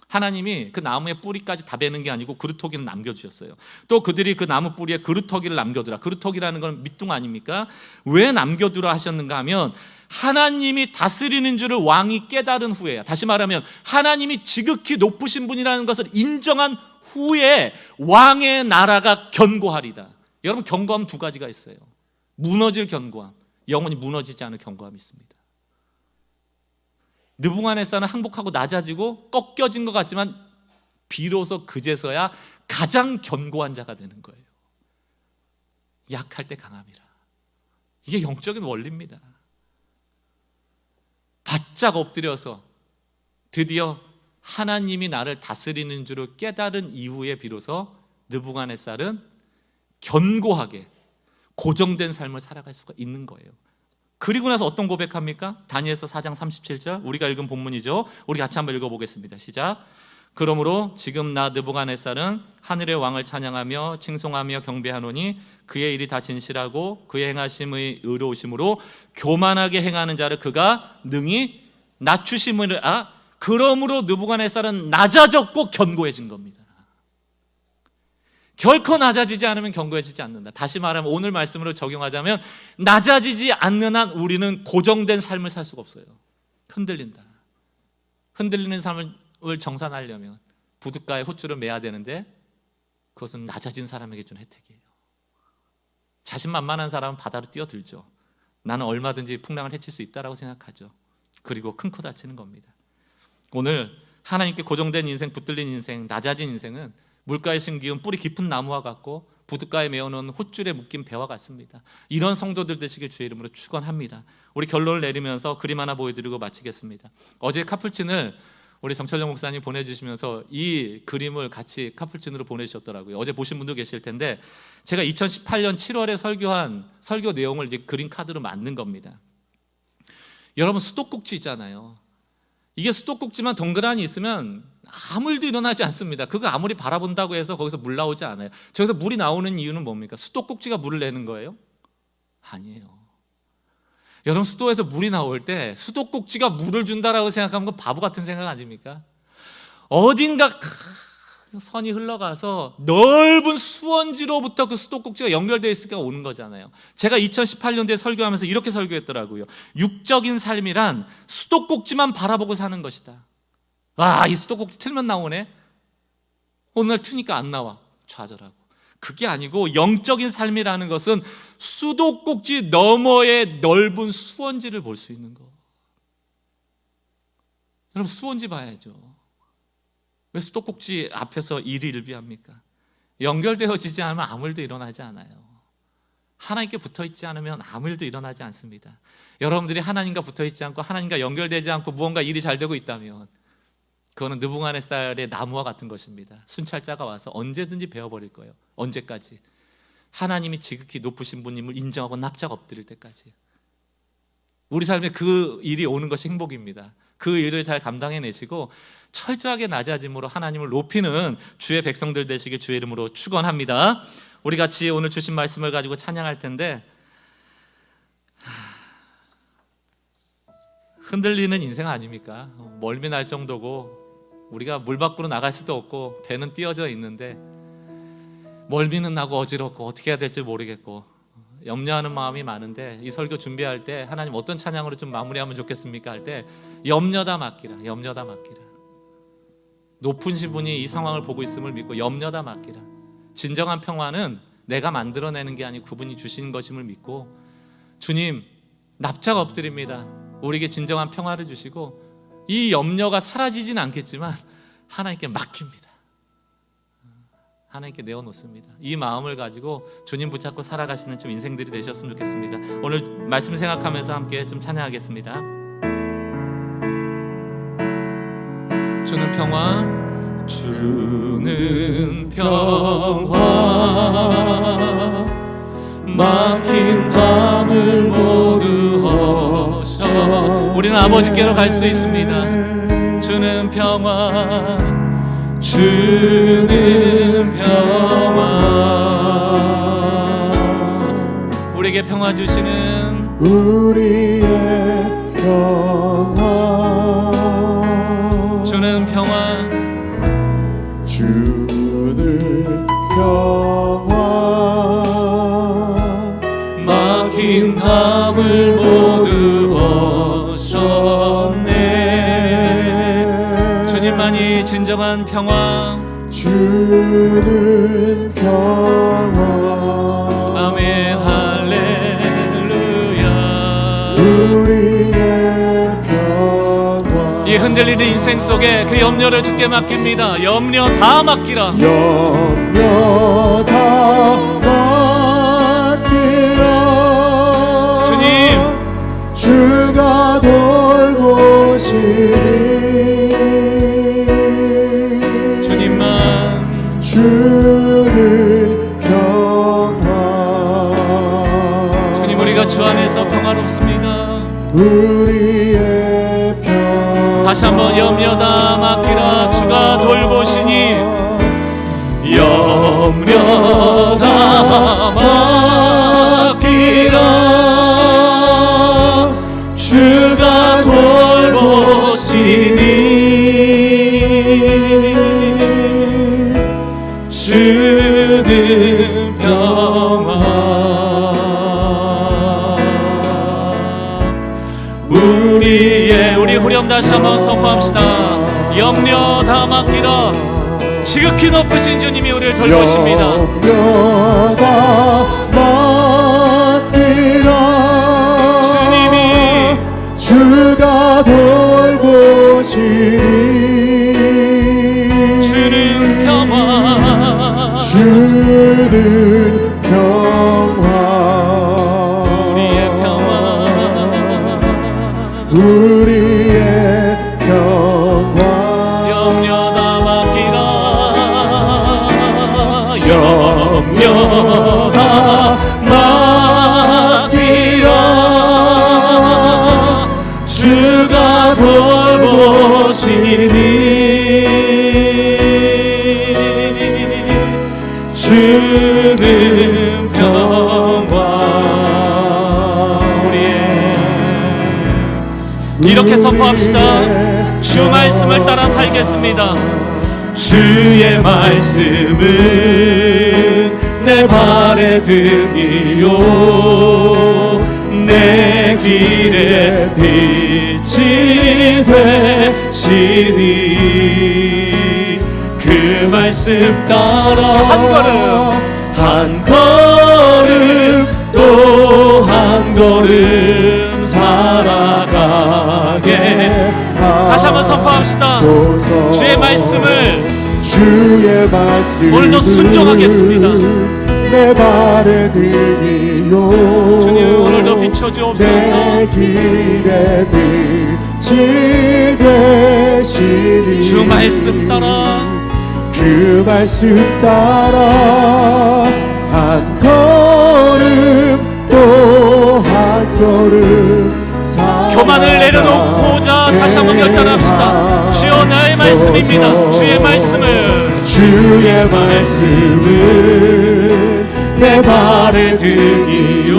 하나님이 그 나무의 뿌리까지 다 베는 게 아니고 그루터기는 남겨주셨어요. 또 그들이 그 나무 뿌리에 그루터기를 남겨두라. 그루터기라는 건 밑둥 아닙니까? 왜 남겨두라 하셨는가 하면 하나님이 다스리는 줄을 왕이 깨달은 후에야. 다시 말하면 하나님이 지극히 높으신 분이라는 것을 인정한 후에 왕의 나라가 견고하리다. 여러분, 견고함 두 가지가 있어요. 무너질 견고함, 영원히 무너지지 않을 견고함이 있습니다. 느부갓네살은 항복하고 낮아지고 꺾여진 것 같지만 비로소 그제서야 가장 견고한 자가 되는 거예요. 약할 때 강함이라. 이게 영적인 원리입니다. 바짝 엎드려서 드디어 하나님이 나를 다스리는 줄을 깨달은 이후에 비로소 느부갓네살은 견고하게 고정된 삶을 살아갈 수가 있는 거예요. 그리고 나서 어떤 고백합니까? 다니엘서 4장 37절, 우리가 읽은 본문이죠. 우리 같이 한번 읽어보겠습니다. 시작. 그러므로 지금 나 느부갓네살은 하늘의 왕을 찬양하며 칭송하며 경배하노니 그의 일이 다 진실하고 그의 행하심의 의로우심으로 교만하게 행하는 자를 그가 능히 낮추심이라. 그러므로 느부갓네살은 낮아졌고 견고해진 겁니다. 결코 낮아지지 않으면 견고해지지 않는다. 다시 말하면 오늘 말씀으로 적용하자면 낮아지지 않는 한 우리는 고정된 삶을 살 수가 없어요. 흔들린다. 흔들리는 삶을 정산하려면 부둣가에 호줄을 매야 되는데 그것은 낮아진 사람에게 준 혜택이에요. 자신만만한 사람은 바다로 뛰어들죠. 나는 얼마든지 풍랑을 헤칠 수 있다라고 생각하죠. 그리고 큰 코 다치는 겁니다. 오늘 하나님께 고정된 인생, 붙들린 인생, 낮아진 인생은 물가에 심기운 뿌리 깊은 나무와 같고 부둣가에 메어놓은 홑줄에 묶인 배와 같습니다. 이런 성도들 되시길 주의 이름으로 축원합니다. 우리 결론을 내리면서 그림 하나 보여드리고 마치겠습니다. 어제 카풀친을 우리 정철영 목사님 보내주시면서 이 그림을 같이 카풀친으로 보내주셨더라고요. 어제 보신 분도 계실 텐데 제가 2018년 7월에 설교한 설교 내용을 이제 그림 카드로 만든 겁니다. 여러분, 수도꼭지 있잖아요. 이게 수도꼭지만 덩그러니 있으면 아무 일도 일어나지 않습니다. 그거 아무리 바라본다고 해서 거기서 물 나오지 않아요. 저기서 물이 나오는 이유는 뭡니까? 수도꼭지가 물을 내는 거예요? 아니에요. 여러분, 수도에서 물이 나올 때 수도꼭지가 물을 준다라고 생각하면 그건 바보 같은 생각 아닙니까? 어딘가 큰 선이 흘러가서 넓은 수원지로부터 그 수도꼭지가 연결되어 있으니까 오는 거잖아요. 제가 2018년도에 설교하면서 이렇게 설교했더라고요. 육적인 삶이란 수도꼭지만 바라보고 사는 것이다. 이 수도꼭지 틀면 나오네. 어느 날 트니까 안 나와. 좌절하고. 그게 아니고 영적인 삶이라는 것은 수도꼭지 너머의 넓은 수원지를 볼 수 있는 거. 여러분, 수원지 봐야죠. 왜 수도꼭지 앞에서 일희일비합니까? 연결되어지지 않으면 아무 일도 일어나지 않아요. 하나님께 붙어있지 않으면 아무 일도 일어나지 않습니다. 여러분들이 하나님과 붙어있지 않고 하나님과 연결되지 않고 무언가 일이 잘 되고 있다면 그거는 느부갓네살의 나무와 같은 것입니다. 순찰자가 와서 언제든지 베어버릴 거예요. 언제까지? 하나님이 지극히 높으신 분임을 인정하고 납작 엎드릴 때까지. 우리 삶에 그 일이 오는 것이 행복입니다. 그 일을 잘 감당해내시고 철저하게 낮아짐으로 하나님을 높이는 주의 백성들 되시길 주의 이름으로 축원합니다. 우리 같이 오늘 주신 말씀을 가지고 찬양할 텐데, 흔들리는 인생 아닙니까? 멀미 날 정도고 우리가 물 밖으로 나갈 수도 없고 배는 띄어져 있는데 멀미는 나고 어지럽고 어떻게 해야 될지 모르겠고 염려하는 마음이 많은데, 이 설교 준비할 때 하나님 어떤 찬양으로 좀 마무리하면 좋겠습니까? 할 때 염려다 맡기라, 염려다 맡기라. 높으신 분이 이 상황을 보고 있음을 믿고 염려다 맡기라. 진정한 평화는 내가 만들어내는 게 아니고 그분이 주시는 것임을 믿고, 주님 납작 엎드립니다. 우리에게 진정한 평화를 주시고 이 염려가 사라지진 않겠지만 하나님께 맡깁니다. 하나님께 내어놓습니다. 이 마음을 가지고 주님 붙잡고 살아가시는 좀 인생들이 되셨으면 좋겠습니다. 오늘 말씀 생각하면서 함께 좀 찬양하겠습니다. 주는 평화, 주는 평화, 막힌 밤을 모두 허셔. 우리는 아버지께로 갈 수 있습니다. 주는 평화, 주는 평화, 우리에게 평화 주시는 우리의 평화, 주는 평화, 주는 평화, 막힌 담을 모두 허셨네. 주님만이 진정한 평화, 주는 평화. 아멘, 할렐루야. 우리의 평화, 이 흔들리는 인생 속에 그 염려를 주께 맡깁니다. 염려 다 맡기라. 염려 다 맡기라. 주님, 주가 돌보시리. 주님만 주는 평화. 주님, 우리가 주 안에서 평화롭습니다. 우리의 평화. 다시 한번 염려 다 맡기라. 주가 돌보시니 염려 다 맡기라. 주가 돌보시니 주는 평화. 우리 후렴 다시 한번 선포합시다. 염려 다 맡기라. 지극히 높으신 주님이 우리를 돌보십니다. 염려 다 맡기라. 주가 돌보시니 주는 평화 주는 평화 우리의 평화 우리의 평화 염려다 맡기라 염려다 맡기라 주가 돌보시니 주는 평화 우리의 이렇게 선포합시다. 주 말씀을 따라 살겠습니다. 주의 말씀은 내 발의 등이요 내 길에 빛이 되시니 그 말씀 따라 한 걸음 또 한 걸음 살아가게 다시 한번 선포합시다. 주의 말씀을 오늘도 순종하겠습니다. 내 발의 등이요 주님 오늘도 비춰주옵소서. 내 길에 빛이 되시니 주 말씀 따라 그 말씀 따라 한 걸음 또 한 걸음 교만을 내려놓고자 다시 한번 결단합시다. 주여 나의 말씀입니다. 주의 말씀을 주의 말씀은 내 발의 등이요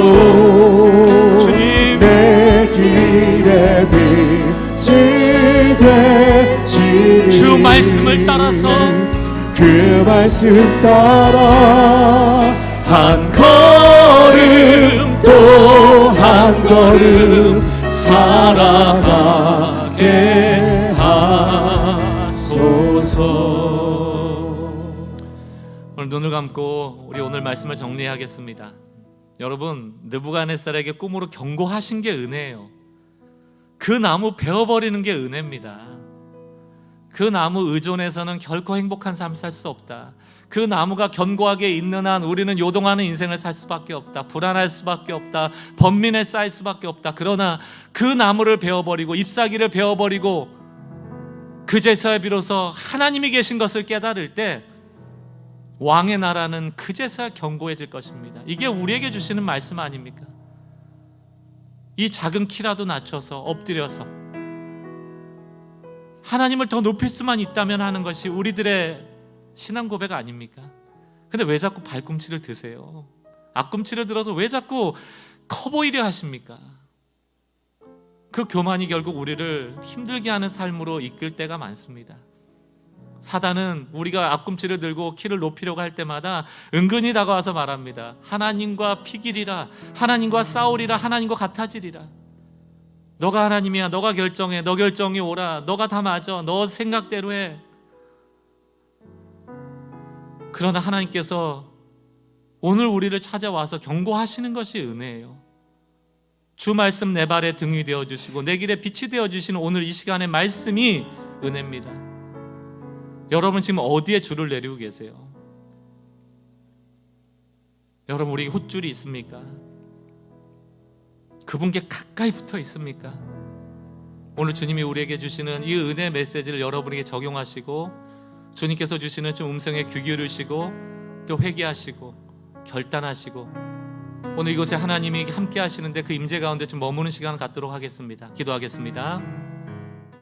주님 내 길에 빛이 되시니 주 말씀을 따라서 그 말씀 따라 한 걸음 또 한 걸음 살아가게 하소서. 오늘 눈을 감고 우리 오늘 말씀을 정리하겠습니다. 여러분 느부갓네살에게 꿈으로 경고하신 게 은혜예요. 그 나무 베어버리는 게 은혜입니다. 그 나무 의존해서는 결코 행복한 삶 살 수 없다. 그 나무가 견고하게 있는 한 우리는 요동하는 인생을 살 수밖에 없다. 불안할 수밖에 없다. 번민에 쌓일 수밖에 없다. 그러나 그 나무를 베어버리고 잎사귀를 베어버리고 그제서야 비로소 하나님이 계신 것을 깨달을 때 왕의 나라는 그제서야 견고해질 것입니다. 이게 우리에게 주시는 말씀 아닙니까? 이 작은 키라도 낮춰서 엎드려서 하나님을 더 높일 수만 있다면 하는 것이 우리들의 신앙 고백 아닙니까? 근데 왜 자꾸 발꿈치를 드세요? 앞꿈치를 들어서 왜 자꾸 커 보이려 하십니까? 그 교만이 결국 우리를 힘들게 하는 삶으로 이끌 때가 많습니다. 사단은 우리가 앞꿈치를 들고 키를 높이려고 할 때마다 은근히 다가와서 말합니다. 하나님과 피길이라, 하나님과 싸우리라, 하나님과 같아지리라. 너가 하나님이야, 너가 결정해, 너 결정이 옳아, 너가 다 맞아, 너 생각대로 해. 그러나 하나님께서 오늘 우리를 찾아와서 경고하시는 것이 은혜예요. 주 말씀 내 발에 등이 되어주시고 내 길에 빛이 되어주시는 오늘 이 시간의 말씀이 은혜입니다. 여러분 지금 어디에 줄을 내리고 계세요? 여러분 우리 홑줄이 있습니까? 그분께 가까이 붙어 있습니까? 오늘 주님이 우리에게 주시는 이 은혜 메시지를 여러분에게 적용하시고 주님께서 주시는 좀 음성에 귀 기울이시고 또 회개하시고 결단하시고 오늘 이곳에 하나님이 함께 하시는데 그 임재 가운데 좀 머무는 시간을 갖도록 하겠습니다. 기도하겠습니다.